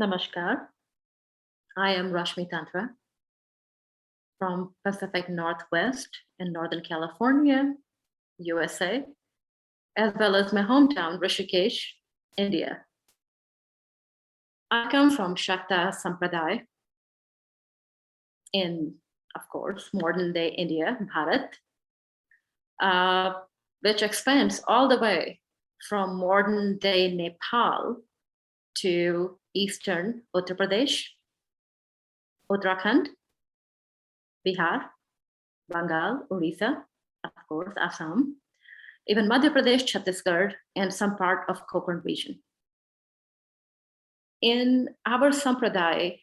Namaskar. I am Rashmi Tantra from Pacific Northwest in Northern California, USA, as well as my hometown, Rishikesh, India. I come from Shakta Sampradaya in, of course, modern day India, Bharat, which expands all the way from modern day Nepal to eastern Uttar Pradesh, Uttarakhand, Bihar, Bengal, Orissa, of course, Assam, even Madhya Pradesh, Chhattisgarh, and some part of Konkan region. In our Sampradaya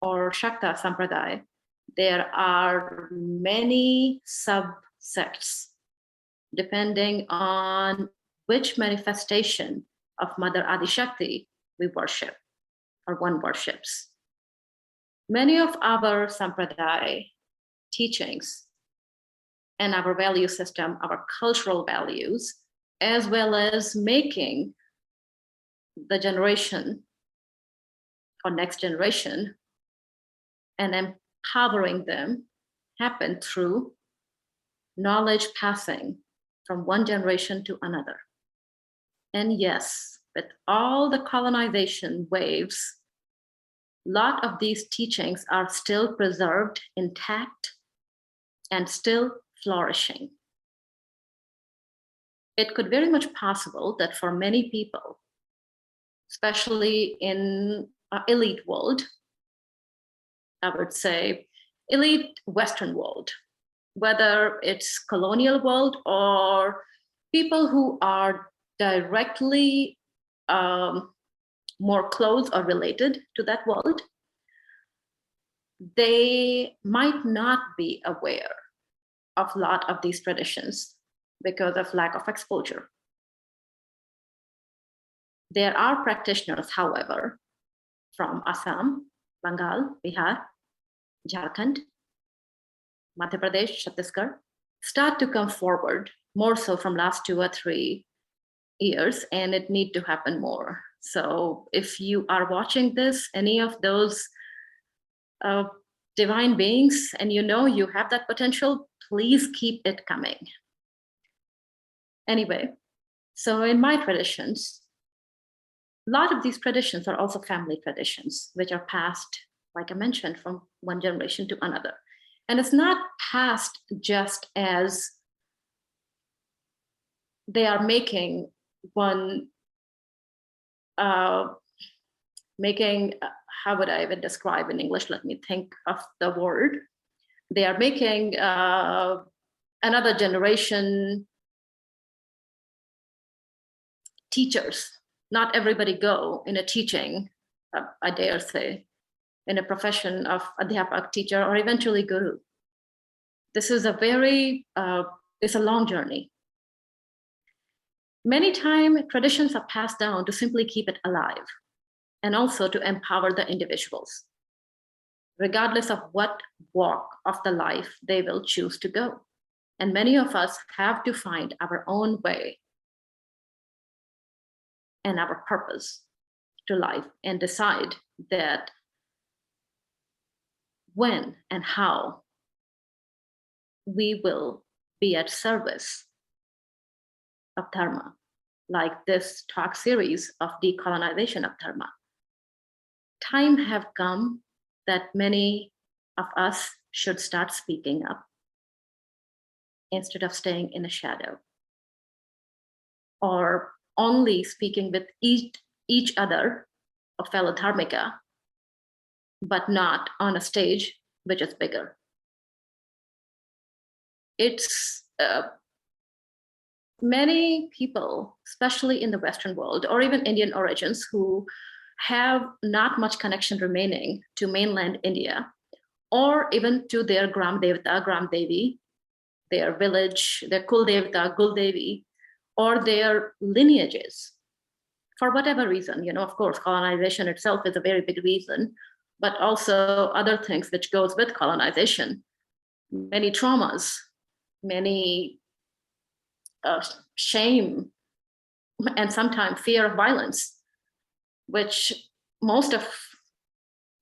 or Shakta Sampradaya, there are many subsects depending on which manifestation of Mother Adi Shakti we worship or one worships. Many of our Sampradaya teachings and our value system, our cultural values, as well as making the generation or next generation and empowering them happen through knowledge passing from one generation to another. And yes, with all the colonization waves, a lot of these teachings are still preserved intact and still flourishing. It could very much possible that for many people, especially in an elite world, I would say elite Western world, whether it's colonial world or people who are directly more close or related to that world, they might not be aware of a lot of these traditions because of lack of exposure. There are practitioners, however, from Assam, Bengal, Bihar, Jharkhand, Madhya Pradesh, Chhattisgarh, start to come forward more so from last 2 or 3 years, and it need to happen more. So if you are watching this, any of those divine beings, and you know you have that potential, please keep it coming. Anyway, so in my traditions, a lot of these traditions are also family traditions, which are passed, like I mentioned, from one generation to another. And it's not passed just as they are making one, how would I even describe in English? Let me think of the word. They are making another generation teachers. Not everybody go in a teaching, I dare say, in a profession of adhyapak, teacher, or eventually guru. This is it's a long journey. Many times traditions are passed down to simply keep it alive and also to empower the individuals, regardless of what walk of the life they will choose to go. And many of us have to find our own way and our purpose to life and decide that when and how we will be at service of Dharma, like this talk series of decolonization of Dharma. Time have come that many of us should start speaking up instead of staying in the shadow or only speaking with each other, a fellow dharmika, but not on a stage which is bigger. It's many people, especially in the Western world or even Indian origins, who have not much connection remaining to mainland India or even to their Gram Devata, Gram Devi, their village, their Kul Devata, Gul Devi, or their lineages. For whatever reason, of course, colonization itself is a very big reason, but also other things which goes with colonization, many traumas, many shame, and sometimes fear of violence. which most of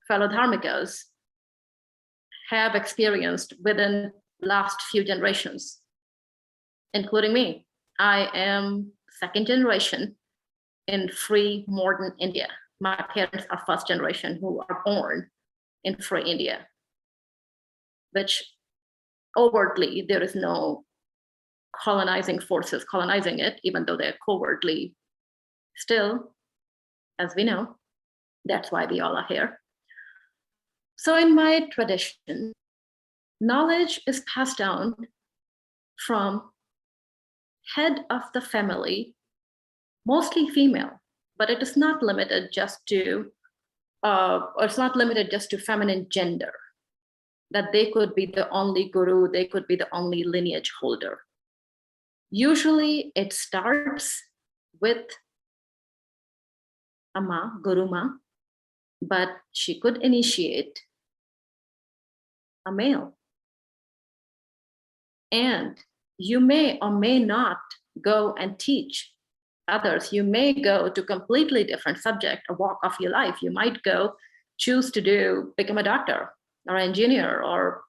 fellow dharmikas have experienced within last few generations, including me. I am second generation in free modern India. My parents are first generation who are born in free India, which overtly there is no colonizing forces colonizing it, even though they're covertly still, as we know. That's why we all are here. So in my tradition, knowledge is passed down from head of the family, mostly female, but it is not limited just to, or it's not limited just to feminine gender, that they could be the only guru, they could be the only lineage holder. Usually it starts with a ma, guru ma, but she could initiate a male. And you may or may not go and teach others. You may go to completely different subject, a walk of your life. You might go choose to become a doctor or an engineer or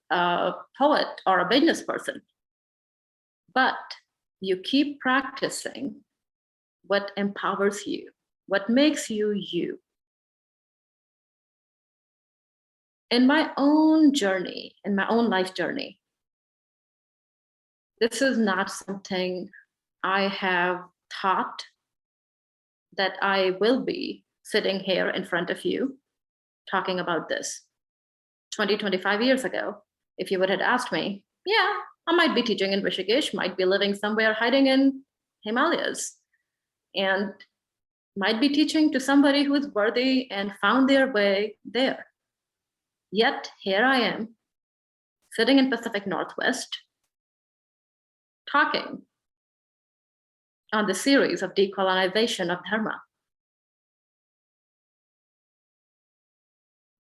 a poet or a business person. But you keep practicing what empowers you, what makes you you. In my own journey, in my own life journey, this is not something I have thought that I will be sitting here in front of you talking about this. 20, 25 years ago, if you would have asked me, yeah, I might be teaching in Rishikesh, might be living somewhere hiding in Himalayas, and might be teaching to somebody who is worthy and found their way there. Yet here I am, sitting in Pacific Northwest, talking on the series of decolonization of Dharma.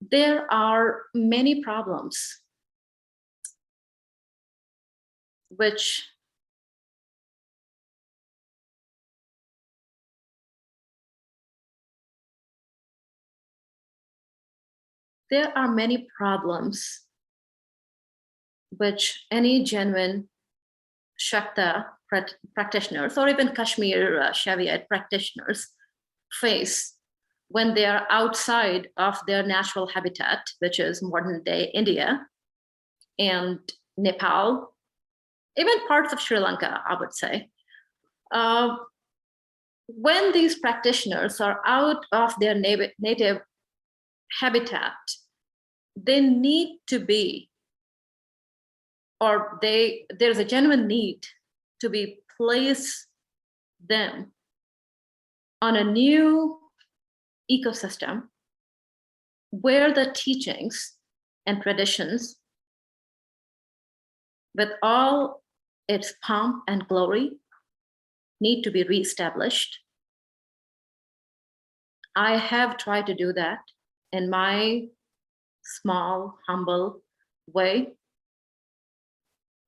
There are many problems which any genuine Shakta practitioners or even Kashmir Shaviite practitioners face when they are outside of their natural habitat, which is modern day India and Nepal, even parts of Sri Lanka, I would say. When these practitioners are out of their native habitat, they need to be, or there's a genuine need to be place them on a new ecosystem where the teachings and traditions, with all its pomp and glory, need to be reestablished. I have tried to do that in my small, humble way.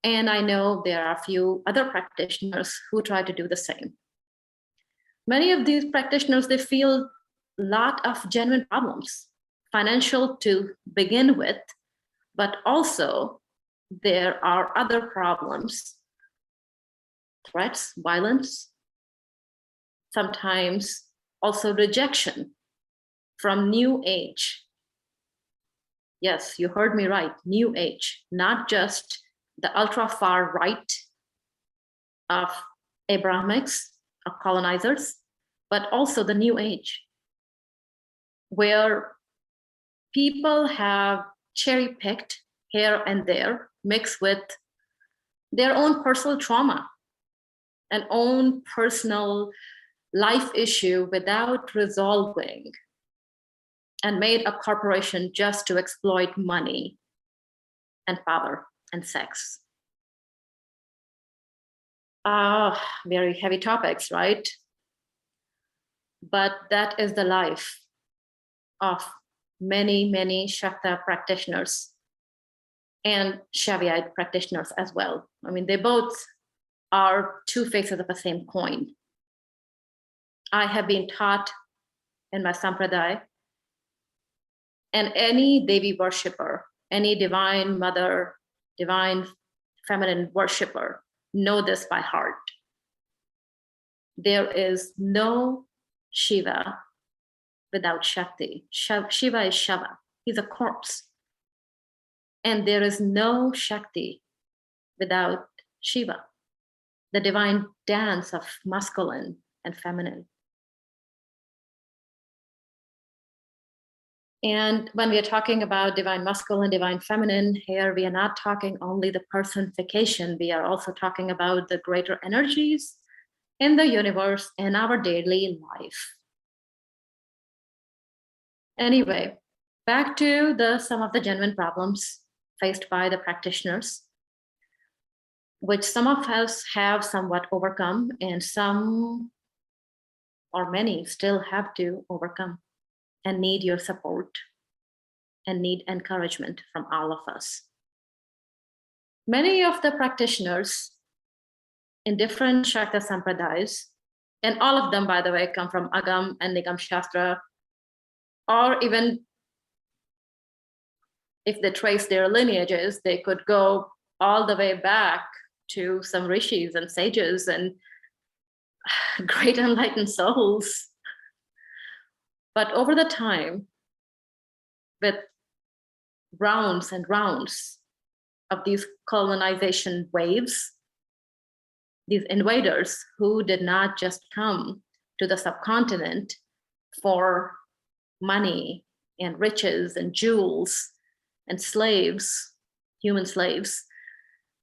And I know there are a few other practitioners who try to do the same. Many of these practitioners, they feel a lot of genuine problems, financial to begin with, but also there are other problems, threats, violence, sometimes also rejection from New Age. Yes, you heard me right, New Age, not just the ultra far right of Abrahamics, of colonizers, but also the New Age, where people have cherry picked here and there, mixed with their own personal trauma and own personal life issue without resolving, and made a corporation just to exploit money and power and sex. Very heavy topics, right? But that is the life of many, many Shakta practitioners and Shaviite practitioners as well. I mean, they both are two faces of the same coin. I have been taught in my Sampradaya. And any Devi worshipper, any divine mother, divine feminine worshipper, know this by heart. There is no Shiva without Shakti. Shiva is Shava. He's a corpse. And there is no Shakti without Shiva, the divine dance of masculine and feminine. And when we are talking about divine masculine, divine feminine, here we are not talking only the personification, we are also talking about the greater energies in the universe in our daily life. Anyway, back to some of the genuine problems faced by the practitioners, which some of us have somewhat overcome and some or many still have to overcome and need your support and need encouragement from all of us. Many of the practitioners in different Shakta Sampradayas, and all of them, by the way, come from Agam and Nigam Shastra, or even if they trace their lineages, they could go all the way back to some rishis and sages and great enlightened souls. But over the time, with rounds and rounds of these colonization waves, these invaders who did not just come to the subcontinent for money and riches and jewels and slaves, human slaves,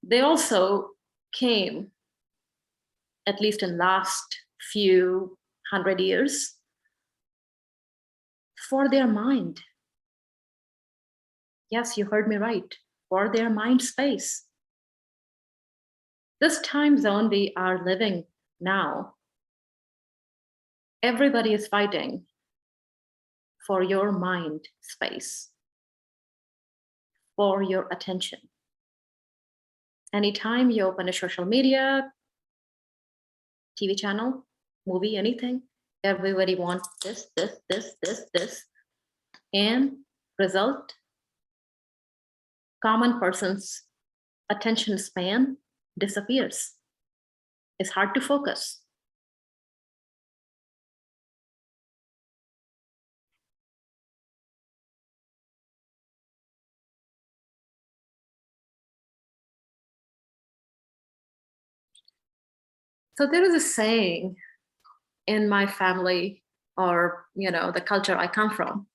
they also came, at least in last few 100 years, for their mind. Yes, you heard me right, for their mind space. This time zone we are living now, everybody is fighting for your mind space, for your attention. Anytime you open a social media, TV channel, movie, anything, everybody wants this, and result, common person's attention span disappears. It's hard to focus. So there is a saying in my family, or the culture I come from,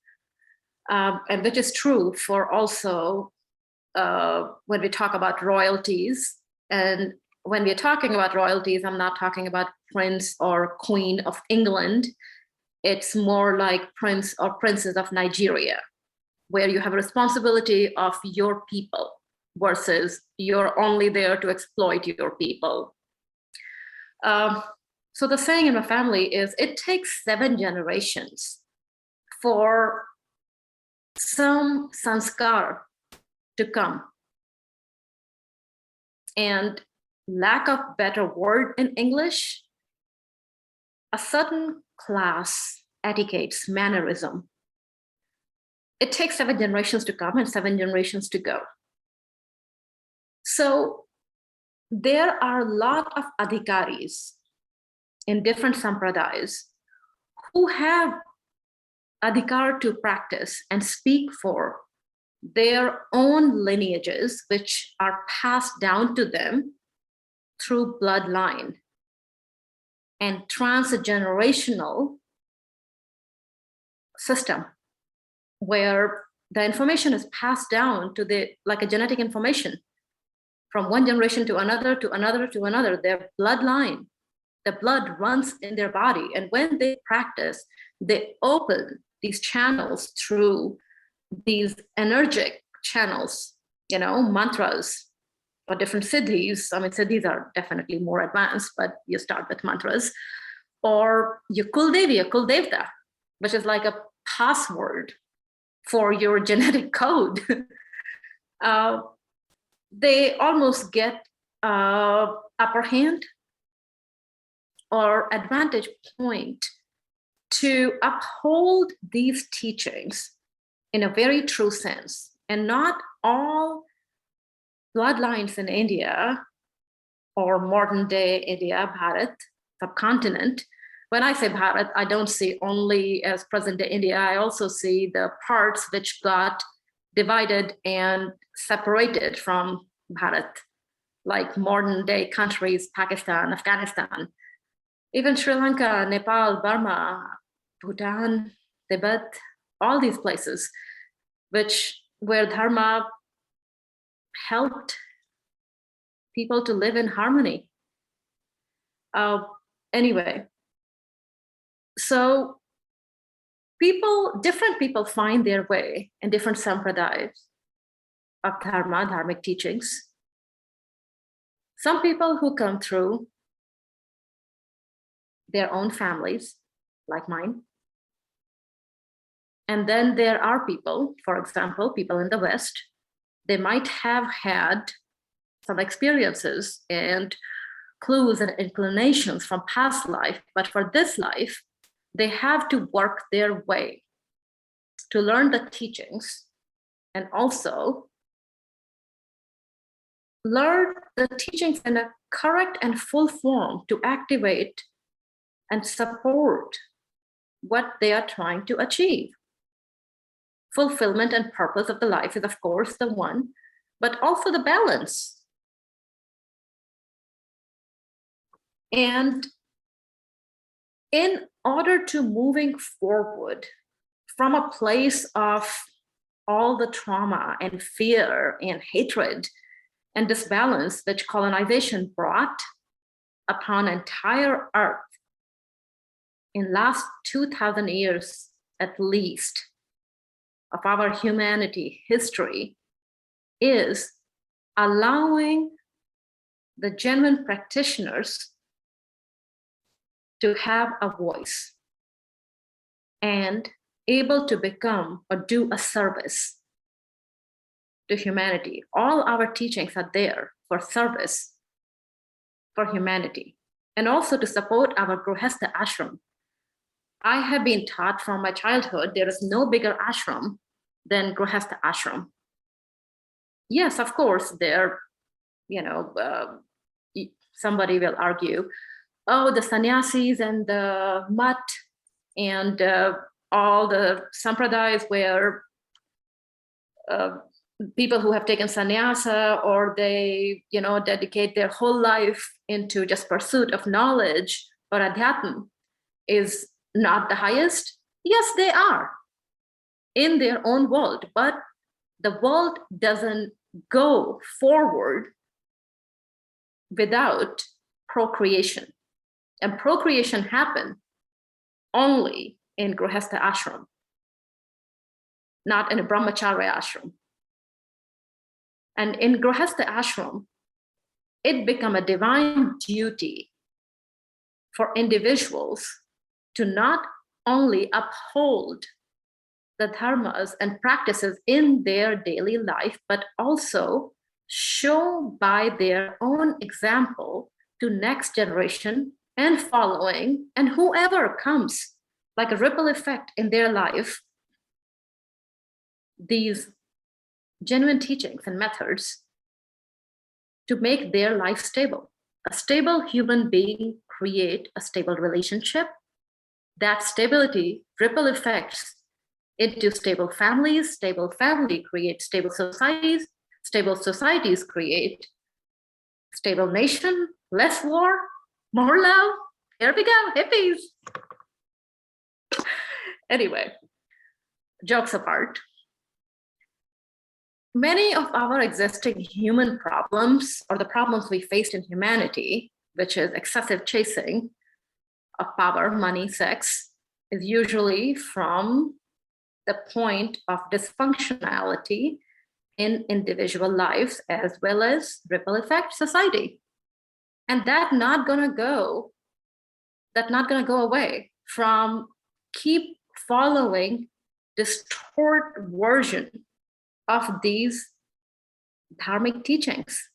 and which is true for also when we talk about royalties. And when we're talking about royalties, I'm not talking about Prince or Queen of England. It's more like Prince or Princess of Nigeria, where you have a responsibility of your people versus you're only there to exploit your people. So the saying in my family is, it takes 7 generations for some sanskar to come. And lack of better word in English, a certain class, etiquettes, mannerism. It takes 7 generations to come and 7 generations to go. So there are a lot of adhikaris in different sampradayas who have adhikar to practice and speak for their own lineages, which are passed down to them through bloodline and transgenerational system, where the information is passed down to like a genetic information from one generation to another, to another, to another. Their bloodline, the blood runs in their body. And when they practice, they open these channels through these energetic channels, mantras or different siddhis. I mean, siddhis are definitely more advanced, but you start with mantras, or your Kuldevi, or Kuldevta, which is like a password for your genetic code. They almost get upper hand or advantage point to uphold these teachings in a very true sense. And not all bloodlines in India or modern day India, Bharat, subcontinent. When I say Bharat, I don't see only as present day India. I also see the parts which got divided and separated from Bharat, like modern day countries, Pakistan, Afghanistan, even Sri Lanka, Nepal, Burma, Bhutan, Tibet, all these places, where Dharma helped people to live in harmony. Anyway, so different people find their way in different sampradayas of Dharma, dharmic teachings. Some people who come through their own families, like mine. And then there are people, for example, people in the West, they might have had some experiences and clues and inclinations from past life, but for this life, they have to work their way to learn the teachings and also learn the teachings in a correct and full form to activate and support what they are trying to achieve. Fulfillment and purpose of the life is, of course, the one, but also the balance. And in order to moving forward from a place of all the trauma and fear and hatred and disbalance which colonization brought upon entire earth in last 2,000 years at least of our humanity history, is allowing the genuine practitioners to have a voice and able to become or do a service to humanity. All our teachings are there for service for humanity and also to support our Grihastha ashram. I have been taught from my childhood there is no bigger ashram than Grihastha ashram. Yes, of course, there, somebody will argue, oh, the sannyasis and the mutt and all the sampradayas where people who have taken sannyasa or they, dedicate their whole life into just pursuit of knowledge or adhyatma is not the highest. Yes, they are in their own world, but the world doesn't go forward without procreation. And procreation happens only in Grihastha ashram, not in a brahmacharya ashram. And in Grihastha ashram, it become a divine duty for individuals to not only uphold the dharmas and practices in their daily life, but also show by their own example to next generation and following and whoever comes, like a ripple effect in their life, these genuine teachings and methods to make their life stable. A stable human being create a stable relationship. That stability ripple effects into stable families. Stable family creates stable societies create stable nation, less war, more love. Here we go, hippies. Anyway, jokes apart, many of our existing human problems or the problems we faced in humanity, which is excessive chasing of power, money, sex, is usually from the point of dysfunctionality in individual lives as well as ripple effect society. And that's not gonna go away from keep following distort version of these dharmic teachings.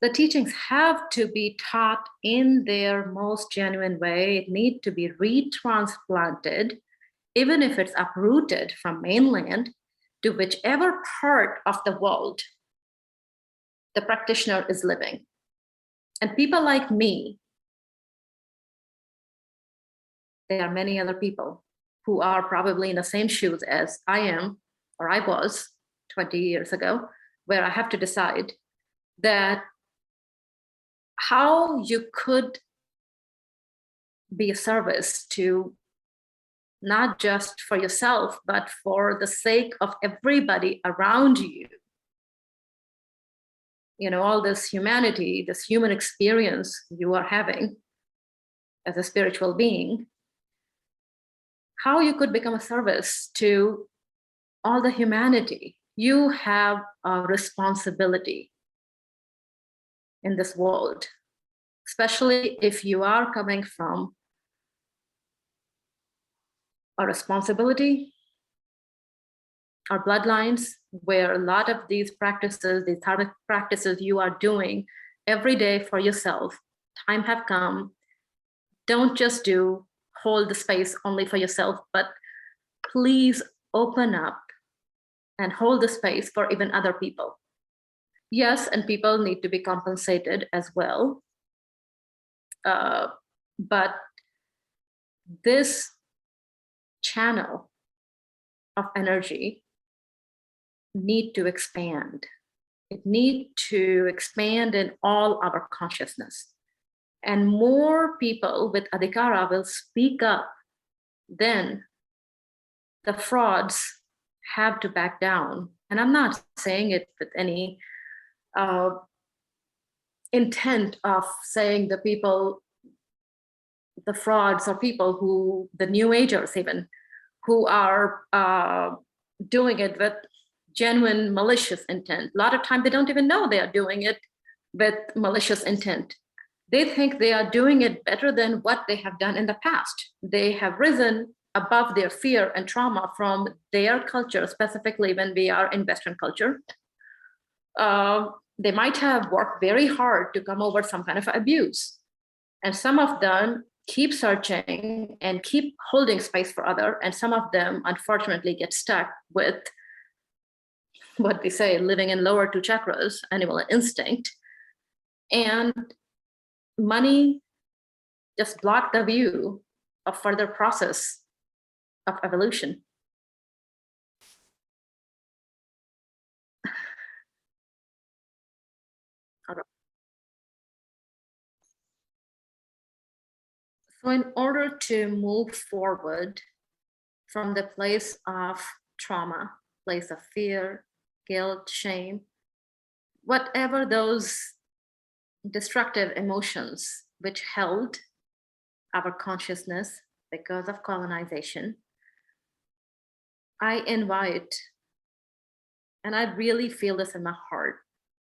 The teachings have to be taught in their most genuine way. It needs to be retransplanted, even if it's uprooted from mainland, to whichever part of the world the practitioner is living. And people like me, there are many other people who are probably in the same shoes as I am, or I was 20 years ago, where I have to decide that how you could be a service to not just for yourself, but for the sake of everybody around you. You know, all this humanity, this human experience you are having as a spiritual being, how you could become a service to all the humanity. You have a responsibility in this world, especially if you are coming from a responsibility or bloodlines where a lot of these practices, these Dharmic practices you are doing every day for yourself, time have come. Don't just hold the space only for yourself, but please open up and hold the space for even other people. Yes, and people need to be compensated as well. But this channel of energy need to expand. It need to expand in all our consciousness. And more people with adhikara will speak up, then the frauds have to back down. And I'm not saying it with any intent of saying the frauds or people who, the New Agers even, who are doing it with genuine malicious intent. A lot of time they don't even know they are doing it with malicious intent. They think they are doing it better than what they have done in the past. They have risen above their fear and trauma from their culture, specifically when we are in Western culture. They might have worked very hard to come over some kind of abuse. And some of them keep searching and keep holding space for other. And some of them, unfortunately, get stuck with what we say, living in lower two chakras, animal instinct. And money just blocked the view of further process of evolution. So in order to move forward from the place of trauma, place of fear, guilt, shame, whatever those destructive emotions which held our consciousness because of colonization, I invite, and I really feel this in my heart,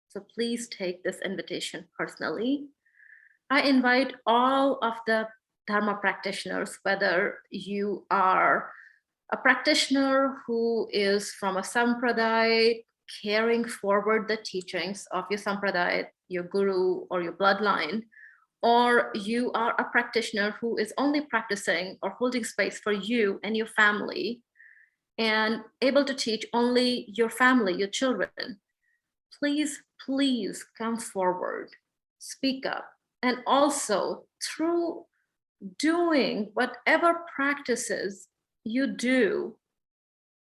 so please take this invitation personally. I invite all of the Dharma practitioners, whether you are a practitioner who is from a Sampradaya, carrying forward the teachings of your Sampradaya, your guru or your bloodline, or you are a practitioner who is only practicing or holding space for you and your family and able to teach only your family, your children, please, please come forward, speak up. And also through doing whatever practices you do,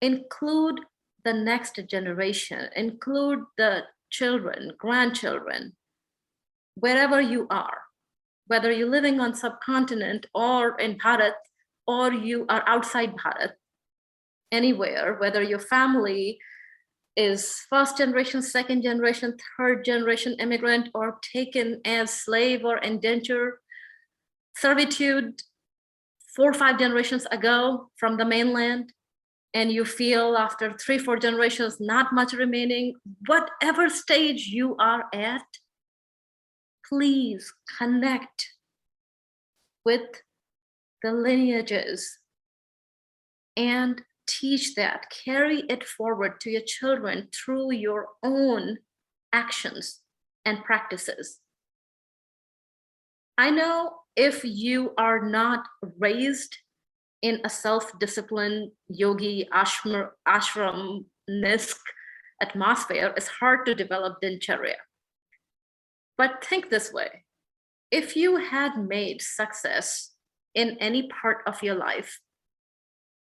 include the next generation, include the children, grandchildren, wherever you are, whether you're living on subcontinent or in Bharat, or you are outside Bharat, anywhere, whether your family is first generation, second generation, third generation immigrant, or taken as slave or indenture servitude 4 or 5 generations ago from the mainland, and you feel after 3 or 4 generations not much remaining, whatever stage you are at, please connect with the lineages and teach that, carry it forward to your children through your own actions. and practices. I know if you are not raised in a self-discipline, yogi, ashram-nisk atmosphere, it's hard to develop dincharya. But think this way. If you had made success in any part of your life,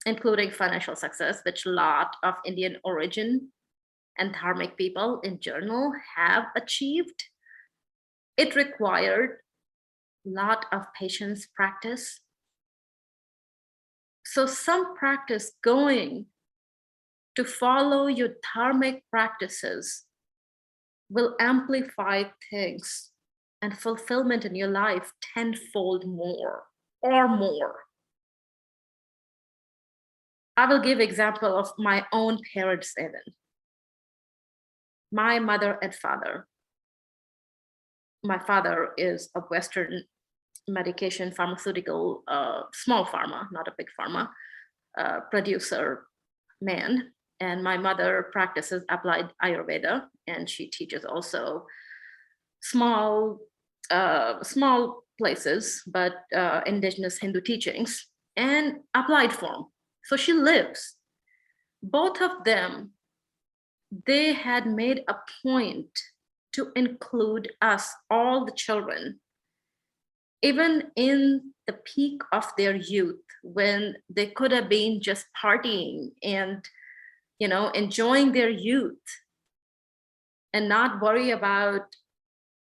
including financial success, which a lot of Indian origin and Dharmic people in general have achieved, it required a lot of patience practice. So some practice going to follow your dharmic practices will amplify things and fulfillment in your life tenfold more or more. I will give example of my own parents even. My mother and father. My father is a Western medication pharmaceutical, small pharma, not a big pharma, producer man. And my mother practices applied Ayurveda, and she teaches also small places, but indigenous Hindu teachings and applied form. So she lives. Both of them, they had made a point to include us, all the children, even in the peak of their youth, when they could have been just partying and, you know, enjoying their youth and not worry about,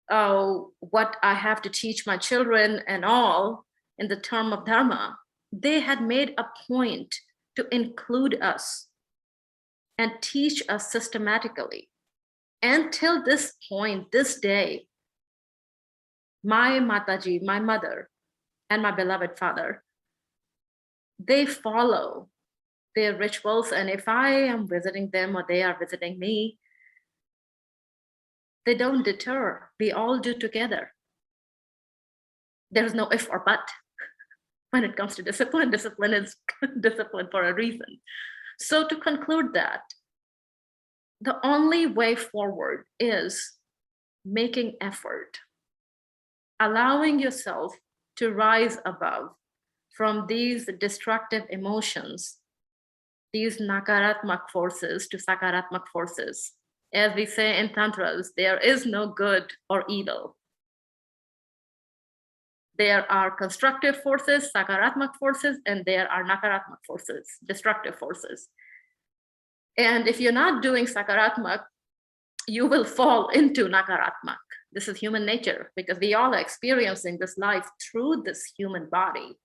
oh, what I have to teach my children and all in the term of Dharma. They had made a point to include us and teach us systematically. And till this point, this day, my Mataji, my mother, and my beloved father, they follow their rituals. And if I am visiting them or they are visiting me, they don't deter. We all do together. There's no if or but when it comes to discipline. Discipline is discipline for a reason. So to conclude that, the only way forward is making effort, allowing yourself to rise above from these destructive emotions, these nakaratmak forces to sakaratmak forces. As we say in Tantras, there is no good or evil. There are constructive forces, sakaratmak forces, and there are nakaratmak forces, destructive forces. And if you're not doing sakaratmak, you will fall into nakaratmak. This is human nature, because we all are experiencing this life through this human body.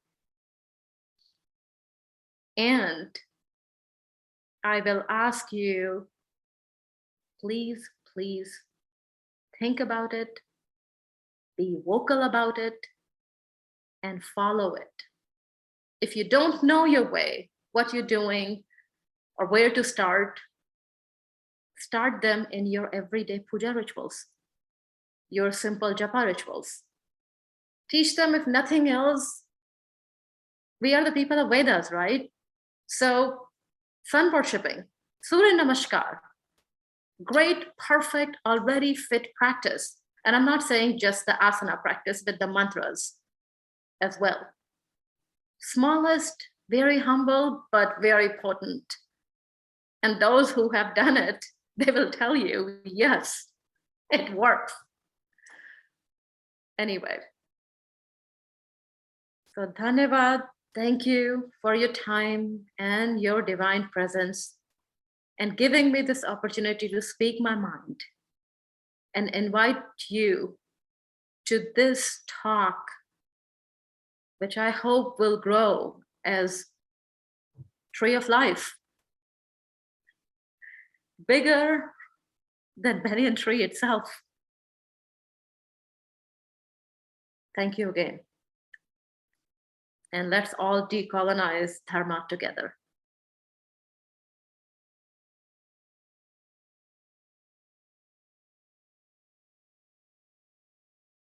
And I will ask you, please, please think about it, be vocal about it, and follow it. If you don't know your way, what you're doing, or where to start them in your everyday puja rituals, your simple japa rituals. Teach them, if nothing else. We are the people of Vedas, right? So sun worshipping, Surya Namaskar, great, perfect, already fit practice. And I'm not saying just the asana practice, but the mantras as well. Smallest, very humble, but very potent. And those who have done it, they will tell you, yes, it works. Anyway, so dhanyavad, thank you for your time and your divine presence and giving me this opportunity to speak my mind and invite you to this talk, which I hope will grow as tree of life, bigger than banyan tree itself. Thank you again. And let's all decolonize Dharma together.